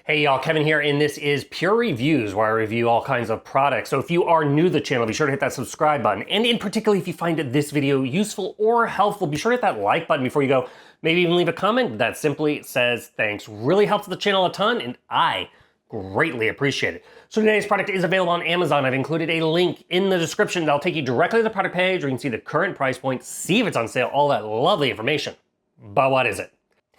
Hey y'all, Kevin here, and this is Pure Reviews, where I review all kinds of products. So if you are new to the channel, be sure to hit that subscribe button. And in particular, if you find this video useful or helpful, be sure to hit that like button before you go. Maybe even leave a comment that simply says thanks. Really helps the channel a ton, and I greatly appreciate it. So today's product is available on Amazon. I've included a link in the description that'll take you directly to the product page where you can see the current price point, see if it's on sale, all that lovely information. But what is it?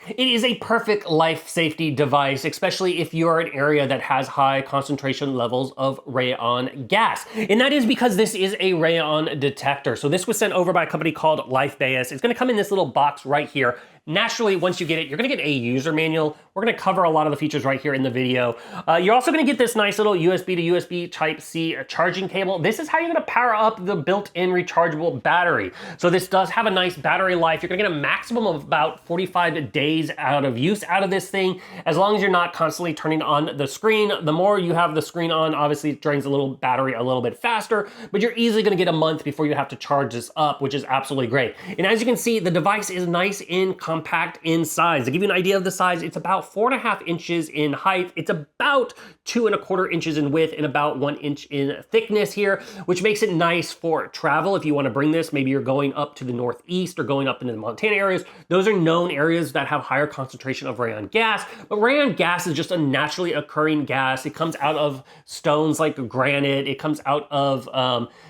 It is a perfect life safety device, especially if you're an area that has high concentration levels of radon gas. And that is because this is a radon detector. So this was sent over by a company called LifeBasis. It's gonna come in this little box right here. Naturally, once you get it, you're gonna get a user manual. We're gonna cover a lot of the features right here in the video. You're also gonna get this nice little USB to USB Type-C charging cable. This is how you're gonna power up the built-in rechargeable battery. So this does have a nice battery life. You're gonna get a maximum of about 45 days out of use out of this thing, as long as you're not constantly turning on the screen. The more you have the screen on, obviously it drains a little battery a little bit faster, but you're easily gonna get a month before you have to charge this up, which is absolutely great. And as you can see, the device is nice and compact in size. To give you an idea of the size, it's about 4.5 inches in height. It's about 2.25 inches in width and about 1 inch in thickness here, which makes it nice for travel. If you want to bring this, maybe you're going up to the Northeast or going up into the Montana areas. Those are known areas that have higher concentration of radon gas, but radon gas is just a naturally occurring gas. It comes out of stones like granite. It comes out of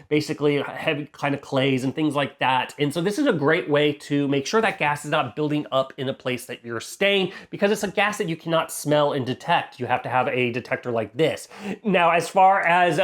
basically heavy kind of clays and things like that. And so this is a great way to make sure that gas is not building up in a place that you're staying, because it's a gas that you cannot smell and detect. You have to have a detector like this. Now, as far as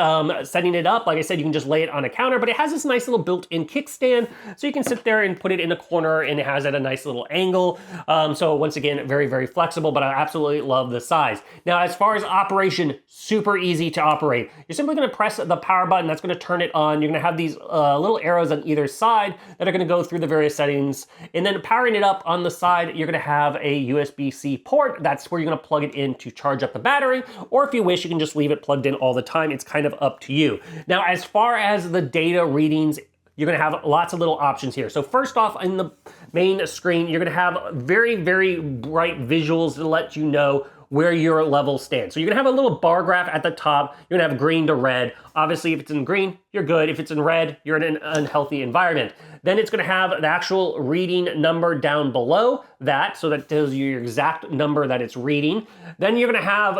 setting it up, like I said, you can just lay it on a counter, but it has this nice little built-in kickstand, so you can sit there and put it in a corner, and it has at a nice little angle. So once again, very, very flexible, but I absolutely love the size. Now, as far as operation, super easy to operate. You're simply gonna press the power button, that's gonna turn it on. You're gonna have these little arrows on either side that are gonna go through the various settings, and then powering it up on the side, you're gonna have a USB-C port. That's where you're gonna plug it in to charge up the battery, or if you wish, you can just leave it plugged in all the time. It's kind of up to you. Now, as far as the data readings, you're gonna have lots of little options here. So first off, in the main screen, you're gonna have very, very bright visuals to let you know where your level stands. So you're gonna have a little bar graph at the top. You're gonna have green to red. Obviously, if it's in green, you're good. If it's in red, you're in an unhealthy environment. Then it's gonna have the actual reading number down below that, so that tells you your exact number that it's reading. Then you're gonna have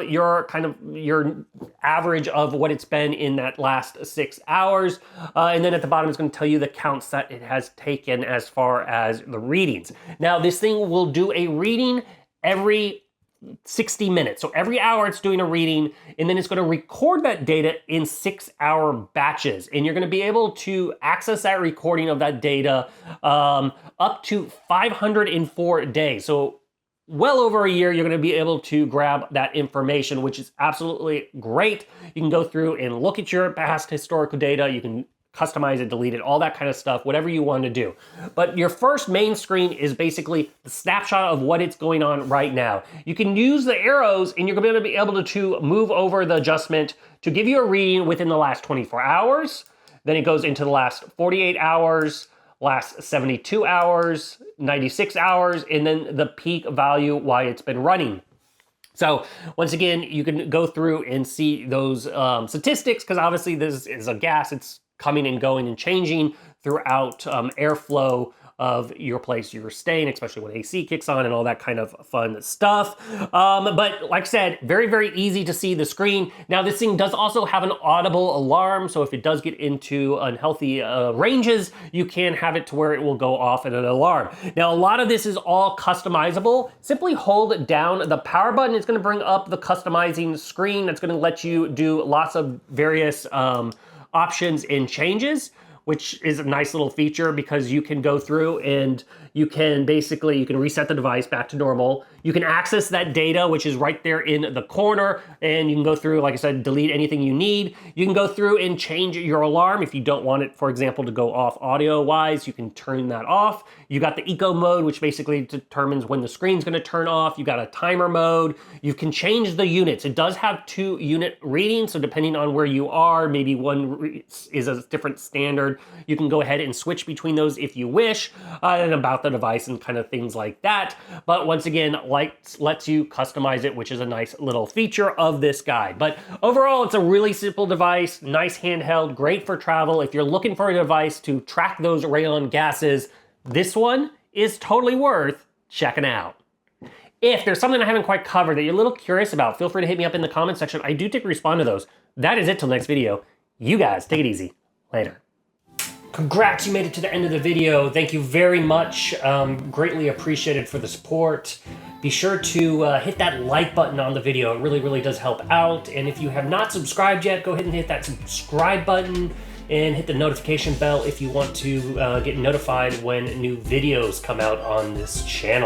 your average of what it's been in that last 6 hours. And then at the bottom, it's gonna tell you the counts that it has taken as far as the readings. Now, this thing will do a reading every 60 minutes. So every hour it's doing a reading, and then it's going to record that data in 6-hour batches. And you're going to be able to access that recording of that data up to 504 days. So well over a year, you're going to be able to grab that information, which is absolutely great. You can go through and look at your past historical data. You can customize it, delete it, all that kind of stuff, whatever you want to do. But your first main screen is basically the snapshot of what is going on right now. You can use the arrows, and you're going to be able to move over the adjustment to give you a reading within the last 24 hours. Then it goes into the last 48 hours, last 72 hours, 96 hours, and then the peak value while it's been running. So once again, you can go through and see those statistics, because obviously this is a gas. It's coming and going and changing throughout airflow of your place you're staying, especially when AC kicks on and all that kind of fun stuff. But like I said, very, very easy to see the screen. Now, this thing does also have an audible alarm, so if it does get into unhealthy ranges, you can have it to where it will go off at an alarm. Now, a lot of this is all customizable. Simply hold down the power button. It's gonna bring up the customizing screen. That's gonna let you do lots of various options and changes, which is a nice little feature, because you can go through and you can reset the device back to normal. You can access that data, which is right there in the corner, and you can go through, like I said, delete anything you need. You can go through and change your alarm. If you don't want it, for example, to go off audio-wise, you can turn that off. You got the eco mode, which basically determines when the screen's gonna turn off. You got a timer mode. You can change the units. It does have 2 unit readings, so depending on where you are, maybe one is a different standard. You can go ahead and switch between those if you wish. And about the device and kind of things like that. But once again, lets you customize it, which is a nice little feature of this guide. But overall, it's a really simple device, nice handheld, great for travel. If you're looking for a device to track those radon gases, this one is totally worth checking out. If there's something I haven't quite covered that you're a little curious about, feel free to hit me up in the comment section. I do respond to those. That is it till next video. You guys, take it easy. Later. Congrats, you made it to the end of the video. Thank you very much. Greatly appreciated for the support. Be sure to hit that like button on the video. It really, really does help out. And if you have not subscribed yet, go ahead and hit that subscribe button and hit the notification bell if you want to get notified when new videos come out on this channel.